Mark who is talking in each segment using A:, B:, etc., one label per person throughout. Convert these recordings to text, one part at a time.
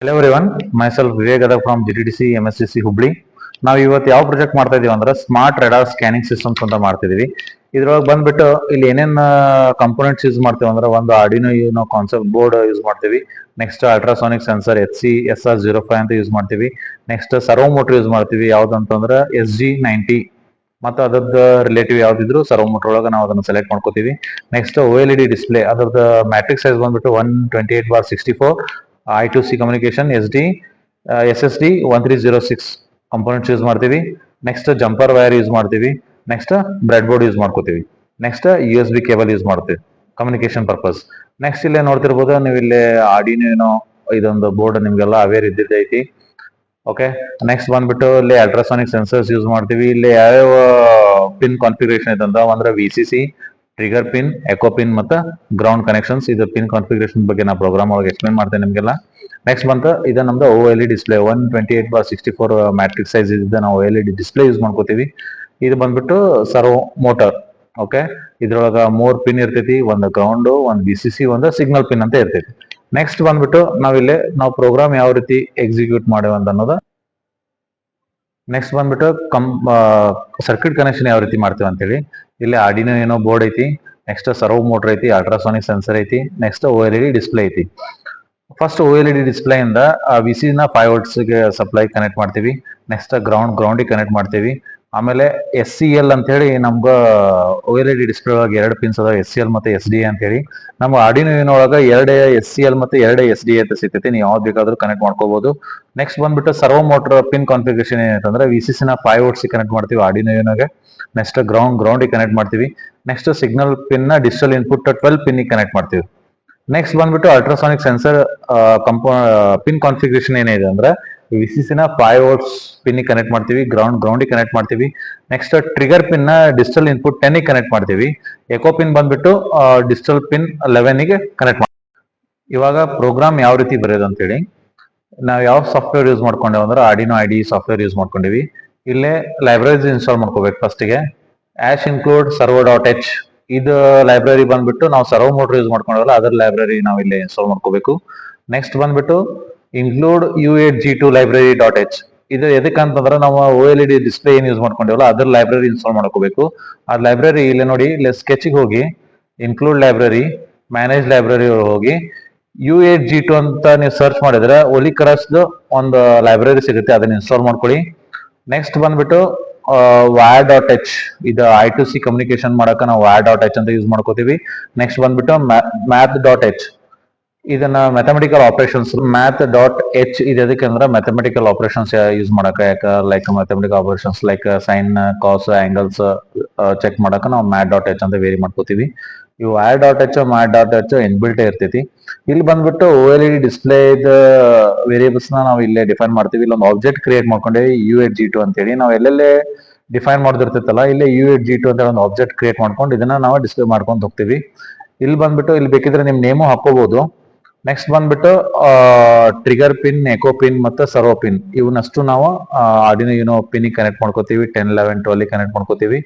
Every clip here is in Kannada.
A: Hello everyone, myself Vivek Gadak from GTDC MSCC Hubli. ನಾವು ಇವತ್ತು ಯಾವ ಪ್ರಾಜೆಕ್ಟ್ ಮಾಡ್ತಾ ಇದೀವಿ ಅಂದ್ರೆ ಸ್ಮಾರ್ಟ್ ರೆಡಾರ್ ಸ್ಕ್ಯಾನಿಂಗ್ ಸಿಸ್ಟಮ್ಸ್ ಅಂತ ಮಾಡ್ತಿದೀವಿ. ಇದ್ರೊಳಗೆ ಬಂದ್ಬಿಟ್ಟು ಇಲ್ಲಿ ಏನೇನ್ ಕಂಪೋನೆಂಟ್ಸ್ ಯೂಸ್ ಮಾಡ್ತೀವಿ ಅಂದ್ರೆ ಒಂದು Arduino YONO concept board use ಮಾಡ್ತೀವಿ. ನೆಕ್ಸ್ಟ್ ಅಲ್ಟ್ರಾಸಾನಿಕ್ ಸೆನ್ಸರ್ HC-SR05 ಅಂತ ಯೂಸ್ ಮಾಡ್ತೀವಿ. ನೆಕ್ಸ್ಟ್ ಸರ್ವೋ ಮೋಟರ್ ಯೂಸ್ ಮಾಡ್ತೀವಿ ಯಾವ್ದಂತಂದ್ರೆ SG90 ಮತ್ತು ಅದ್ರದ್ದು ರಿಲೇಟಿವ್ ಯಾವ್ದಿದ್ರು ಸರ್ವೋ ಮೋಟರ್ ಒಳಗೆ ನಾವು ಅದನ್ನು ಸೆಲೆಕ್ಟ್ ಮಾಡ್ಕೋತೀವಿ. ನೆಕ್ಸ್ಟ್ OLED ಡಿಸ್ಪ್ಲೇ ಅದ್ರದ್ದು ಮ್ಯಾಟ್ರಿಕ್ಸ್ ಸೈಜ್ ಬಂದ್ಬಿಟ್ಟು 128/64 I2C communication SSD 1306 components use ಮಾಡ್ತೀವಿ. ನೆಕ್ಸ್ಟ್ ಜಂಪರ್ ವೈರ್ ಯೂಸ್ ಮಾಡ್ತೀವಿ. ನೆಕ್ಸ್ಟ್ ಬ್ರೆಡ್ ಬೋರ್ಡ್ ಯೂಸ್ ಮಾಡ್ಕೋತೀವಿ. ನೆಕ್ಸ್ಟ್ USB ಕೇಬಲ್ ಯೂಸ್ ಮಾಡ್ತೀವಿ ಕಮ್ಯುನಿಕೇಶನ್ ಪರ್ಪಸ್. ನೆಕ್ಸ್ಟ್ ಇಲ್ಲೇ ನೋಡ್ತಿರ್ಬೋದು ನೀವು ಇಲ್ಲೇ ಆರ್ಡಿನೋ ಇದೊಂದು ಬೋರ್ಡ್ ನಿಮ್ಗೆಲ್ಲ ಅವೇರ್ ಇದ್ದಿದ್ದೈತಿ. ಓಕೆ, ನೆಕ್ಸ್ಟ್ ಬಂದ್ಬಿಟ್ಟು ಇಲ್ಲಿ ಅಲ್ಟ್ರಾಸಾನಿಕ್ ಸೆನ್ಸರ್ಸ್ ಯೂಸ್ ಮಾಡ್ತೀವಿ. ಇಲ್ಲಿ ಯಾವ್ಯಾವ ಪಿನ್ ಕಾನ್ಫಿಗರೇಷನ್ ಇದೆ ಅಂತ ಅಂದ್ರೆ VCC, trigger pin, echo pin ಮತ್ತು ಗ್ರೌಂಡ್ ಕನೆಕ್ಷನ್ಸ್. ಇದು ಪಿನ್ ಕಾನ್ಫಿಗರೇಷನ್ ಬಗ್ಗೆ ನಾ ಪ್ರೋಗ್ರಾಮ್ ಒಳಗೆ ಎಕ್ಸ್ಪ್ಲೇನ್ ಮಾಡ್ತೇನೆ ನಿಮಗೆಲ್ಲ. ನೆಕ್ಸ್ಟ್ ಬಂತು ಇದು ನಮ್ದು OLED ಡಿಸ್ಪ್ಲೇ 128/64 ಮ್ಯಾಟ್ರಿಕ್ಸ್ ಸೈಜ್ ಇದೆ. ನಾವು OLED ಡಿಸ್ಪ್ಲೇ ಯೂಸ್ ಮಾಡ್ಕೋತೀವಿ. ಇದು ಬಂದ್ಬಿಟ್ಟು ಸರ್ವೋ ಮೋಟರ್. ಓಕೆ, ಇದ್ರೊಳಗ 3 ಪಿನ್ ಇರ್ತೈತಿ, ಒಂದು ಗ್ರೌಂಡ್, ಒಂದು VCC, ಒಂದು ಸಿಗ್ನಲ್ ಪಿನ್ ಅಂತ ಇರ್ತೈತಿ. ನೆಕ್ಸ್ಟ್ ಬಂದ್ಬಿಟ್ಟು ನಾವು ಪ್ರೋಗ್ರಾಮ್ ಯಾವ ರೀತಿ ಎಕ್ಸಿಕ್ಯೂಟ್ ಮಾಡೇವ ಅಂತ ಅನ್ನೋದು. ನೆಕ್ಸ್ಟ್ ಬಂದ್ಬಿಟ್ಟು ಸರ್ಕ್ಯೂಟ್ ಕನೆಕ್ಷನ್ ಯಾವ ರೀತಿ ಮಾಡ್ತೀವಿ ಅಂತೇಳಿ. ಇಲ್ಲಿ ಆರ್ಡಿನೋ ಏನೋ ಬೋರ್ಡ್ ಐತಿ, ನೆಕ್ಸ್ಟ್ ಸರ್ವೋ ಮೋಟರ್ ಐತಿ, ಅಲ್ಟ್ರಾಸಾನಿಕ್ ಸೆನ್ಸರ್ ಐತಿ, ನೆಕ್ಸ್ಟ್ OLED ಡಿಸ್ಪ್ಲೇ ಐತಿ. ಫಸ್ಟ್ OLED ಡಿಸ್ಪ್ಲೇ ಇಂದ VCC ನ 5 volts ಗೆ ಸಪ್ಲೈ ಕನೆಕ್ಟ್ ಮಾಡ್ತೀವಿ. ನೆಕ್ಸ್ಟ್ ಗ್ರೌಂಡಿಗೆ ಕನೆಕ್ಟ್ ಮಾಡ್ತೀವಿ. ಆಮೇಲೆ SCL ಅಂತ ಹೇಳಿ ನಮ್ಗ OLED ಡಿಸ್ಪ್ಲೇ ಒಳಗೆ 2 ಪಿನ್ಸ್ ಅದಾವ, SCL ಮತ್ತೆ SDA ಅಂತ ಹೇಳಿ. ನಮ್ಮ ಆರ್ಡಿನೋ ಒಳಗ 2 SCL ಮತ್ತೆ 2 SDA ಅಂತ ಸಿಗ್ತೈತಿ. ನೀವು ಯಾವ್ದು ಬೇಕಾದ್ರೂ ಕನೆಕ್ಟ್ ಮಾಡ್ಕೋಬಹುದು. ನೆಕ್ಸ್ಟ್ ಬಂದ್ಬಿಟ್ಟು ಸರ್ವೋ ಮೋಟರ್ ಪಿನ್ ಕಾನ್ಫಿಗರೇಷನ್ ಏನಂತಂದ್ರೆ VCC ನ 5 volts ಕನೆಕ್ಟ್ ಮಾಡ್ತೀವಿ ಆರ್ಡಿನೋಗೆ. ನೆಕ್ಸ್ಟ್ ಗ್ರೌಂಡಿಗೆ ಕನೆಕ್ಟ್ ಮಾಡ್ತೀವಿ. ನೆಕ್ಸ್ಟ್ ಸಿಗ್ನಲ್ ಪಿನ್ ನ ಡಿಜಿಟಲ್ ಇನ್ಪುಟ್ 12 ಪಿನ್ ಕನೆಕ್ಟ್ ಮಾಡ್ತೀವಿ. ನೆಕ್ಸ್ಟ್ ಬಂದ್ಬಿಟ್ಟು ಅಲ್ಟ್ರಾಸಾನಿಕ್ ಸೆನ್ಸರ್ ಪಿನ್ ಕಾನ್ಫಿಗರೇಷನ್ ಏನಿದೆ ಅಂದ್ರೆ VCC ನ 5 volts ಪಿನ್ ಕನೆಕ್ಟ್ ಮಾಡ್ತೀವಿ, ಗ್ರೌಂಡಿಗೆ ಕನೆಕ್ಟ್ ಮಾಡ್ತೀವಿ. ನೆಕ್ಸ್ಟ್ ಟ್ರಿಗರ್ ಪಿನ್ ನ ಡಿಜಿಟಲ್ ಇನ್ಪುಟ್ 10 ಕನೆಕ್ಟ್ ಮಾಡ್ತೀವಿ. ಎಕೋ ಪಿನ್ ಬಂದ್ಬಿಟ್ಟು ಡಿಜಿಟಲ್ ಪಿನ್ 11 ಗೆ ಕನೆಕ್ಟ್ ಮಾಡ್ತೀವಿ. ಇವಾಗ ಪ್ರೋಗ್ರಾಮ್ ಯಾವ ರೀತಿ ಬರೆಯೋದು ಅಂತೇಳಿ, ನಾವು ಯಾವ ಸಾಫ್ಟ್ವೇರ್ ಯೂಸ್ ಮಾಡ್ಕೊಂಡೇವೆ ಅಂದ್ರೆ ಆರ್ಡಿನೋ IDE ಸಾಫ್ಟ್ವೇರ್ ಯೂಸ್ ಮಾಡ್ಕೊಂಡಿವಿ. ಇಲ್ಲೇ ಲೈಬ್ರರೀಸ್ ಇನ್ಸ್ಟಾಲ್ ಮಾಡ್ಕೋಬೇಕು. ಫಸ್ಟಿಗೆ include servo.h ಇದು ಲೈಬ್ರರಿ ಬಂದ್ಬಿಟ್ಟು ನಾವು ಸರ್ವೋ ಮೋಟರ್ ಯೂಸ್ ಮಾಡ್ಕೊಂಡವಲ್ಲ ಅದರ ಲೈಬ್ರರಿ ನಾವು ಇಲ್ಲಿ ಇನ್ಸ್ಟಾಲ್ ಮಾಡ್ಕೋಬೇಕು. ನೆಕ್ಸ್ಟ್ ಬಂದ್ಬಿಟ್ಟು ಇನ್ಕ್ಲೂಡ್ U8G2 library.h ಇದು ಎದಕ್ಕಂತಂದ್ರೆ ನಾವು OLED ಡಿಸ್ಪ್ಲೇ ಏನ್ ಯೂಸ್ ಮಾಡ್ಕೊಂಡಿವಲ್ಲ ಅದರ ಲೈಬ್ರರಿ ಇನ್ಸ್ಟಾಲ್ ಮಾಡ್ಕೋಬೇಕು. ಆ ಲೈಬ್ರರಿ ಇಲ್ಲಿ ನೋಡಿ, ಇಲ್ಲಿ ಸ್ಕೆಚ್ಗೆ ಹೋಗಿ ಇನ್ಕ್ಲೂಡ್ ಲೈಬ್ರರಿ, ಮ್ಯಾನೇಜ್ ಲೈಬ್ರರಿ ಹೋಗಿ U8G2 ಅಂತ ನೀವು ಸರ್ಚ್ ಮಾಡಿದ್ರೆ ಒಲಿಕರಸ್ದು ಒಂದು ಲೈಬ್ರರಿ ಸಿಗುತ್ತೆ, ಅದನ್ನ ಇನ್ಸ್ಟಾಲ್ ಮಾಡ್ಕೊಳ್ಳಿ. ನೆಕ್ಸ್ಟ್ ಬಂದ್ಬಿಟ್ಟು wire.h ಇದು I2C ಕಮ್ಯುನಿಕೇಶನ್ ಮಾಡಕ ನಾವು wire.h ಅಂತ ಯೂಸ್ ಮಾಡ್ಕೋತೀವಿ. ನೆಕ್ಸ್ಟ್ ಬಂದ್ಬಿಟ್ಟು math.h ಇದನ್ನ ಮ್ಯಾಥಮೆಟಿಕಲ್ ಆಪರೇಷನ್ಸ್ math.h ಇದು ಎದಕ್ಕೆ ಅಂದ್ರೆ ಮ್ಯಾಥಮೆಟಿಕಲ್ ಆಪರೇಷನ್ಸ್ ಯೂಸ್ ಮಾಡಕ, ಯಾಕ like mathematical operations like sine, cos, angles check ಮಾಡಕ ನಾವು math.h ಅಂತ ವೇರಿ ಮಾಡ್ಕೋತೀವಿ. ಇವು wire.h math.h ಇನ್ಬಿಲ್ಟ್ ಇರ್ತೈತಿ. ಇಲ್ಲಿ ಬಂದ್ಬಿಟ್ಟು OLED ಡಿಸ್ಪ್ಲೇ ವೇರಿಯೇಬಲ್ಸ್ ನಾವು ಇಲ್ಲೇ ಡಿಫೈನ್ ಮಾಡ್ತೀವಿ. ಇಲ್ಲೊಂದು ಆಬ್ಜೆಕ್ಟ್ ಕ್ರಿಯೇಟ್ ಮಾಡ್ಕೊಂಡೇವಿ U8G2 ಅಂತೇಳಿ. ನಾವು ಎಲ್ಲೆಲ್ಲೇ ಡಿಫೈನ್ ಮಾಡಿದಿರ್ತೈತಲ್ಲ ಇಲ್ಲೇ U8G2 ಅಂತ ಒಂದು ಆಬ್ಜೆಕ್ಟ್ ಕ್ರಿಯೇಟ್ ಮಾಡ್ಕೊಂಡು ಇದನ್ನ ನಾವು ಡಿಸ್ಪ್ಲೇ ಮಾಡ್ಕೊಂಡು ಹೋಗ್ತೀವಿ. ಇಲ್ಲಿ ಬಂದ್ಬಿಟ್ಟು ಇಲ್ಲಿ ಬೇಕಿದ್ರೆ ನಿಮ್ ನೇಮು ಹಾಕೋಬಹುದು. ನೆಕ್ಸ್ಟ್ ಬಂದ್ಬಿಟ್ಟು ಟ್ರಿಗರ್ ಪಿನ್, ಎಕೋ ಪಿನ್ ಮತ್ತು ಸರ್ವೋ ಪಿನ್ ಇವನ್ನಷ್ಟು ನಾವು ಆರ್ಡಿನೋ ಪಿನ್ ಕನೆಕ್ಟ್ ಮಾಡ್ಕೋತೀವಿ. 10, 11, 12 ಕನೆಕ್ಟ್ ಮಾಡ್ಕೋತೀವಿ.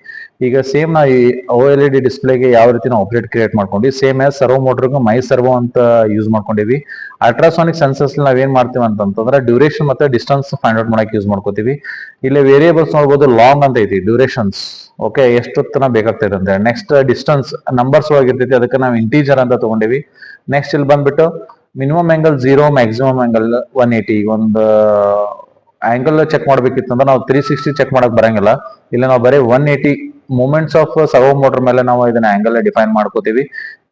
A: ಈಗ ಸೇಮ್ ನಾವು ಈ OLED ಡಿಸ್ಪ್ಲೇಗೆ ಯಾವ ರೀತಿ ನಾವು ಆಬ್ಜೆಕ್ಟ್ ಕ್ರಿಯೇಟ್ ಮಾಡ್ಕೊಂಡ್ವಿ ಸೇಮ್ ಆಸ್ ಸರ್ವೋ ಮೋಟರ್ಗೂ ಮೈ ಸರ್ವೋ ಅಂತ ಯೂಸ್ ಮಾಡ್ಕೊಂಡಿವಿ. ಅಲ್ಟ್ರಾಸಾನಿಕ್ ಸೆನ್ಸರ್ಸ್ ನಾವ್ ಏನ್ ಮಾಡ್ತೀವಿ ಅಂತಂದ್ರೆ ಡ್ಯೂರೇಷನ್ ಮತ್ತೆ ಡಿಸ್ಟೆನ್ಸ್ ಫೈಂಡ್ ಔಟ್ ಮಾಡಕ್ ಯೂಸ್ ಮಾಡ್ಕೋತೀವಿ. ಇಲ್ಲಿ ವೇರಿಯೇಬಲ್ಸ್ ನೋಡ್ಬೋದು, ಲಾಂಗ್ ಅಂತ ಐತಿ ಡ್ಯೂರೇಷನ್ಸ್. ಓಕೆ, ಎಷ್ಟೊತ್ತನ ಬೇಕಾಗ್ತೈತೆ ಅಂತ. ನೆಕ್ಸ್ಟ್ ಡಿಸ್ಟೆನ್ಸ್ ನಂಬರ್ಸ್ ಒಳಗಿರ್ತೈತಿ, ಅದಕ್ಕೆ ನಾವು ಇಂಟೀಜರ್ ಅಂತ ತಗೊಂಡಿವಿ. ನೆಕ್ಸ್ಟ್ ಇಲ್ಲಿ ಬಂದ್ಬಿಟ್ಟು ಮಿನಿಮಮ್ ಆಂಗಲ್ 0, ಮ್ಯಾಕ್ಸಿಮಮ್ ಆಂಗಲ್ 180. ಒಂದು ಆಂಗಲ್ ಚೆಕ್ ಮಾಡ್ಬೇಕಿತ್ತಂದ್ರೆ ನಾವು 360 ಚೆಕ್ ಮಾಡಕ್ ಬರಂಗಿಲ್ಲ. ಇಲ್ಲಿ ನಾವು ಬರೀ 180 ಮೂಮೆಂಟ್ಸ್ ಆಫ್ ಸರ್ವೋ ಮೋಟರ್ ಮೇಲೆ ನಾವು ಇದನ್ನ ಆಂಗಲ್ ಡಿಫೈನ್ ಮಾಡ್ಕೋತೀವಿ.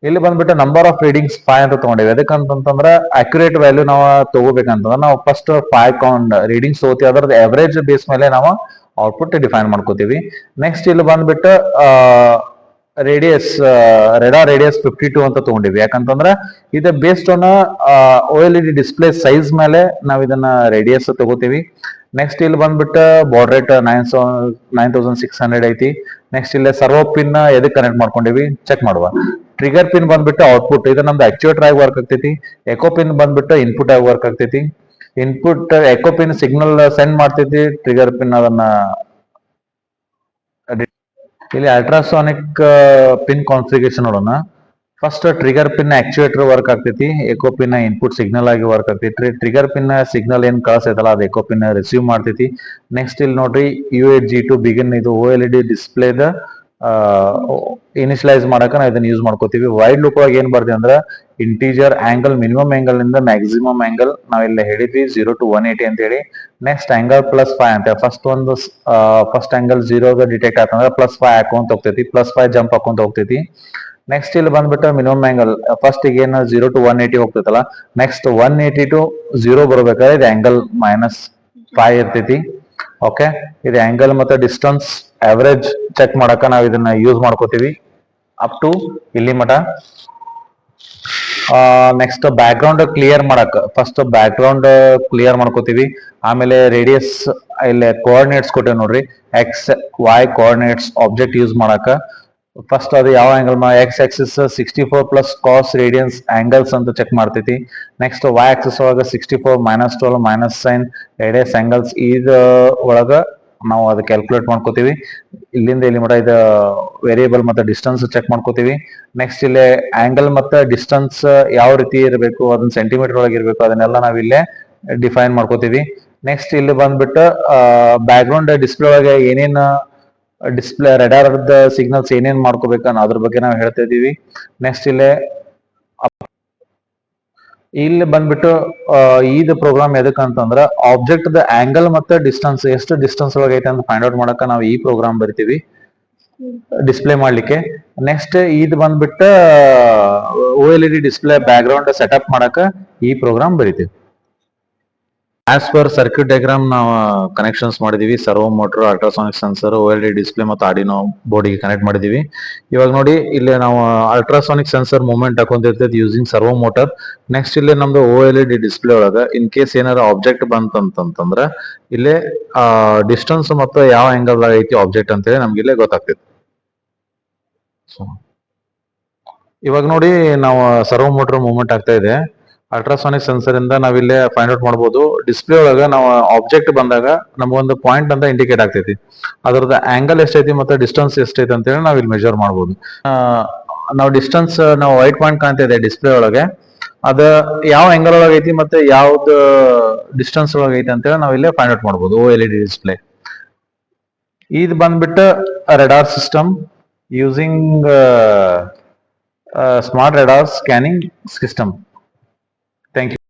A: ಇಲ್ಲಿ ಬಂದ್ಬಿಟ್ಟು ನಂಬರ್ ಆಫ್ ರೀಡಿಂಗ್ಸ್ 5 ಅಂತ ತಗೊಂಡಿವಿ. ಅದಕ್ಕಂತಂದ್ರೆ ಅಕ್ಯುರೇಟ್ ವ್ಯಾಲ್ಯೂ ನಾವು ತಗೋಬೇಕಂತಂದ್ರೆ ನಾವು ಫಸ್ಟ್ 5 ಕೌಂಟ್ ರೀಡಿಂಗ್ಸ್ ತಗೋತೀವಿ. ಅದರದ್ದು ಅವರೇಜ್ ಬೇಸ್ ಮೇಲೆ ನಾವು ಔಟ್ಪುಟ್ ಡಿಫೈನ್ ಮಾಡ್ಕೋತೀವಿ. ನೆಕ್ಸ್ಟ್ ಇಲ್ಲಿ ಬಂದ್ಬಿಟ್ಟು ರೇಡಿಯಸ್ ರೆಡಾರ್ ರೇಡಿಯಸ್ 52 ಅಂತ ತಗೊಂಡಿವಿ. ಯಾಕಂತಂದ್ರೆ ಇದು based on OLED display size ಮೇಲೆ ನಾವು ಇದನ್ನ ರೇಡಿಯಸ್ ತಗೋತೀವಿ. ನೆಕ್ಸ್ಟ್ ಇಲ್ಲಿ ಬಂದ್ಬಿಟ್ಟು ಬಾರ್ಡ್ ರೇಟ್ 9600 ಐತಿ. ನೆಕ್ಸ್ಟ್ ಇಲ್ಲಿ ಸರ್ವೋ ಪಿನ್ ಎದಕ್ಕೆ ಕನೆಕ್ಟ್ ಮಾಡ್ಕೊಂಡಿವಿ ಚೆಕ್ ಮಾಡುವ. ಟ್ರಿಗರ್ ಪಿನ್ ಬಂದ್ಬಿಟ್ಟು ಔಟ್ಪುಟ್, ಇದು ನಮ್ದು ಆಕ್ಚುಯೇಟರ್ ಆಗಿ ವರ್ಕ್ ಆಗ್ತೈತಿ. ಎಕೋ ಪಿನ್ ಬಂದ್ಬಿಟ್ಟು ಇನ್ಪುಟ್ ಆಗಿ ವರ್ಕ್ ಆಗ್ತೈತಿ. Input echo pin signal send ಮಾಡ್ತೈತಿ, ಟ್ರಿಗರ್ ಪಿನ್ ಅದನ್ನ. ಇಲ್ಲಿ ಅಲ್ಟ್ರಾಸಾನಿಕ್ ಪಿನ್ ಕಾನ್ಫಿಗರೇಷನ್ ನೋಡೋಣ. First trigger pin actuator work ಆಗ್ತೈತಿ, ಎಕೋ ಪಿನ್ ಇನ್ಪುಟ್ ಸಿಗ್ನಲ್ ಆಗಿ ವರ್ಕ್ ಆಗ್ತೈತಿ. ಟ್ರಿಗರ್ ಪಿನ್ ಸಿಗ್ನಲ್ ಏನ್ ಕಳ್ಸೈತಲ್ಲ ಅದು ಎಕೋ ಪಿನ್ ರಿಸೀವ್ ಮಾಡ್ತೈತಿ. ನೆಕ್ಸ್ಟ್ ಇಲ್ಲಿ ನೋಡ್ರಿ U8G2 ಬಿಗಿನ್ ಇದು OLED ಡಿಸ್ಪ್ಲೇದ ಇನಿಷಿಯಲೈಸ್ ಮಾಡಕ ನಾವು ಇದನ್ನ ಯೂಸ್ ಮಾಡ್ಕೋತೀವಿ. ವೈಡ್ ಲೂಪ್ ಒಳಗೆ ಏನ್ ಬರ್ತೀವಿ ಅಂದ್ರೆ ಇಂಟೀಜರ್ ಆಂಗಲ್ ಮಿನಿಮಮ್ ಆಂಗಲ್ ನಿಂದ ಮ್ಯಾಕ್ಸಿಮಮ್ ಆಂಗಲ್ ನಾವಿಲ್ಲಿ ಹೇಳಿದ್ವಿ 0 to 180 ಅಂತ ಹೇಳಿ. ನೆಕ್ಸ್ಟ್ ಆಂಗಲ್ +5 ಅಂತ ಫಸ್ಟ್ ಆಂಗಲ್ 0 ಡಿಟೆಕ್ಟ್ ಆತಂದ್ರೆ +5 ಹಾಕೊಂತ ಹೋಗ್ತೈತಿ, +5 ಜಂಪ್ ಹಾಕೊಂತ ಹೋಗ್ತೈತಿ. ನೆಕ್ಸ್ಟ್ ಇಲ್ಲಿ ಬಂದ್ಬಿಟ್ಟು ಮಿನಿಮಮ್ ಆಂಗಲ್ ಫಸ್ಟ್ ಈಗ ಏನು 0 to 180 ಹೋಗ್ತೈತಲ್ಲ, ನೆಕ್ಸ್ಟ್ 180 to 0 ಬರ್ಬೇಕಾದ್ರೆ ಇದು ಆಂಗಲ್ -5 ಇರ್ತೈತಿ. ಓಕೆ, ಇದು ಆಂಗಲ್ ಮತ್ತೆ ಡಿಸ್ಟನ್ಸ್ ಅವರೇಜ್ ಚೆಕ್ ಮಾಡಕ ನಾವು ಇದನ್ನ ಯೂಸ್ ಮಾಡ್ಕೋತೀವಿ ಅಪ್ ಟು ಇಲ್ಲಿ ಮಟ. ನೆಕ್ಸ್ಟ್ ಬ್ಯಾಕ್ ಗ್ರೌಂಡ್ ಕ್ಲಿಯರ್ ಮಾಡಕ್ ಫಸ್ಟ್ ಬ್ಯಾಕ್ ಗ್ರೌಂಡ್ ಕ್ಲಿಯರ್ ಮಾಡ್ಕೋತೀವಿ. ಆಮೇಲೆ ರೇಡಿಯಸ್ ಇಲ್ಲಿ ಕೋಆರ್ಡಿನೇಟ್ಸ್ ಕೊಟ್ಟೇವಿ ನೋಡ್ರಿ, XY ಕೋಆರ್ಡಿನೇಟ್ಸ್ ಆಬ್ಜೆಕ್ಟ್ ಯೂಸ್ ಮಾಡಕ ಫಸ್ಟ್ ಅದು ಯಾವ angle X axis 64 plus cos radians angles ಅಂತ ಚೆಕ್ ಮಾಡ್ತೈತಿ. ನೆಕ್ಸ್ಟ್ Y ಆಕ್ಸಿಸ್ ಒಳಗ 64 -12 ಮೈನಸ್ ಸೈನ್ ರೇಡಿಯಸ್ ಆಂಗಲ್ಸ್ ಇದ ಒಳಗ ನಾವು ಅದು ಕ್ಯಾಲ್ಕುಲೇಟ್ ಮಾಡ್ಕೋತೀವಿ. ಇಲ್ಲಿಂದ ಇಲ್ಲಿ ಮಟ ಇದು ವೇರಿಯೇಬಲ್ ಮತ್ತೆ ಡಿಸ್ಟನ್ಸ್ ಚೆಕ್ ಮಾಡ್ಕೋತೀವಿ. ನೆಕ್ಸ್ಟ್ ಇಲ್ಲಿ ಆಂಗಲ್ ಮತ್ತೆ ಡಿಸ್ಟನ್ಸ್ ಯಾವ ರೀತಿ ಇರಬೇಕು, ಅದನ್ನ ಸೆಂಟಿಮೀಟರ್ ಒಳಗೆ ಇರಬೇಕು, ಅದನ್ನೆಲ್ಲ ನಾವ್ ಇಲ್ಲೇ ಡಿಫೈನ್ ಮಾಡ್ಕೋತೀವಿ. ನೆಕ್ಸ್ಟ್ ಇಲ್ಲಿ ಬಂದ್ಬಿಟ್ಟು ಬ್ಯಾಕ್ ಗ್ರೌಂಡ್ ಡಿಸ್ಪ್ಲೇ ಒಳಗೆ ಏನೇನ್ ಡಿಸ್ಪ್ಲೇ ರೆಡಾರ್ ಸಿಗ್ನಲ್ಸ್ ಏನೇನ್ ಮಾಡ್ಕೋಬೇಕನ್ನ ಅದ್ರ ಬಗ್ಗೆ ನಾವು ಹೇಳ್ತಾ ಇದೀವಿ. ನೆಕ್ಸ್ಟ್ ಇಲ್ಲಿ ಬಂದ್ಬಿಟ್ಟು ಇದು ಪ್ರೋಗ್ರಾಮ್ ಎದಕ್ ಅಂತಂದ್ರ ಆಬ್ಜೆಕ್ಟ್ ದ ಆಂಗಲ್ ಮತ್ತೆ ಡಿಸ್ಟನ್ಸ್ ಎಷ್ಟು ಡಿಸ್ಟನ್ಸ್ ಒಳಗೆ ಐತೆ ಅಂತ ಫೈಂಡ್ ಔಟ್ ಮಾಡಕ ನಾವು ಈ ಪ್ರೋಗ್ರಾಮ್ ಬರಿತೀವಿ ಡಿಸ್ಪ್ಲೇ ಮಾಡ್ಲಿಕ್ಕೆ. ನೆಕ್ಸ್ಟ್ ಇದು ಬಂದ್ಬಿಟ್ಟು OLED display background setup ಮಾಡಕ ಈ ಪ್ರೋಗ್ರಾಮ್ ಬರಿತೀವಿ. ಆಸ್ ಪರ್ ಸರ್ಕ್ಯೂಟ್ ಡಯಾಗ್ರಾಮ್ ನಾವು ಕನೆಕ್ಷನ್ಸ್ ಮಾಡಿದೀವಿ. Servo motor, ultrasonic sensor, OLED display ಮತ್ತು ಆರ್ಡಿನೋ ಬೋರ್ಡಿಗೆ ಕನೆಕ್ಟ್ ಮಾಡಿದೀವಿ. ಇವಾಗ ನೋಡಿ ಇಲ್ಲಿ ನಾವು ಅಲ್ಟ್ರಾಸಾನಿಕ್ ಸೆನ್ಸರ್ ಮೂವ್ಮೆಂಟ್ ಹಾಕೊಂಡಿರ್ತೈತಿ ಯೂಸಿಂಗ್ ಸರ್ವೋ ಮೋಟರ್. ನೆಕ್ಸ್ಟ್ ಇಲ್ಲಿ ನಮ್ದು OLED ಡಿಸ್ಪ್ಲೇ ಒಳಗ ಇನ್ ಕೇಸ್ ಏನಾರ ಆಬ್ಜೆಕ್ಟ್ ಬಂತಂತಂದ್ರ ಇಲ್ಲೇ ಡಿಸ್ಟನ್ಸ್ ಮತ್ತು ಯಾವ ಆಂಗಲ್ ಐತಿ ಆಬ್ಜೆಕ್ಟ್ ಅಂತೇಳಿ ನಮ್ಗೆ ಇಲ್ಲೇ ಗೊತ್ತಾಗ್ತೈತಿ. ಇವಾಗ ನೋಡಿ ನಾವು ಸರ್ವೋ ಮೋಟರ್ ಮೂವ್ಮೆಂಟ್ ಆಗ್ತಾ ಇದೆ. ಅಲ್ಟ್ರಾಸಾನಿಕ್ ಸೆನ್ಸರ್ ಇಂದ ನಾವಿಲ್ಲೇ ಫೈಂಡ್ ಔಟ್ ಮಾಡಬಹುದು. ಡಿಸ್ಪ್ಲೇ ಒಳಗ ನಾವು ಆಬ್ಜೆಕ್ಟ್ ಬಂದಾಗ ನಮಗೊಂದು ಪಾಯಿಂಟ್ ಅಂತ ಇಂಡಿಕೇಟ್ ಆಗ್ತೈತಿ, ಅದರದ ಆಂಗಲ್ ಎಷ್ಟೈತಿ ಮತ್ತೆ ಡಿಸ್ಟನ್ಸ್ ಎಷ್ಟೈತಿ ಅಂತ ಹೇಳಿ ನಾವ್ ಇಲ್ಲಿ ಮೆಜರ್ ಮಾಡಬಹುದು. ನಾವು ಡಿಸ್ಟನ್ಸ್ ನಾವು ವೈಟ್ ಪಾಯಿಂಟ್ ಕಾಣ್ತಾ ಇದೆ ಡಿಸ್ಪ್ಲೇ ಒಳಗೆ, ಅದ ಯಾವ ಆಂಗಲ್ ಒಳಗೆ ಐತಿ ಮತ್ತೆ ಯಾವ್ದು ಡಿಸ್ಟನ್ಸ್ ಒಳಗೆ ಐತಿ ಅಂತ ಹೇಳಿ ನಾವ್ ಇಲ್ಲೇ ಫೈಂಡ್ ಔಟ್ ಮಾಡಬಹುದು OLED ಡಿಸ್ಪ್ಲೇ. ಇದು ಬಂದ್ಬಿಟ್ಟು radar system using smart radar scanning system. Thank you.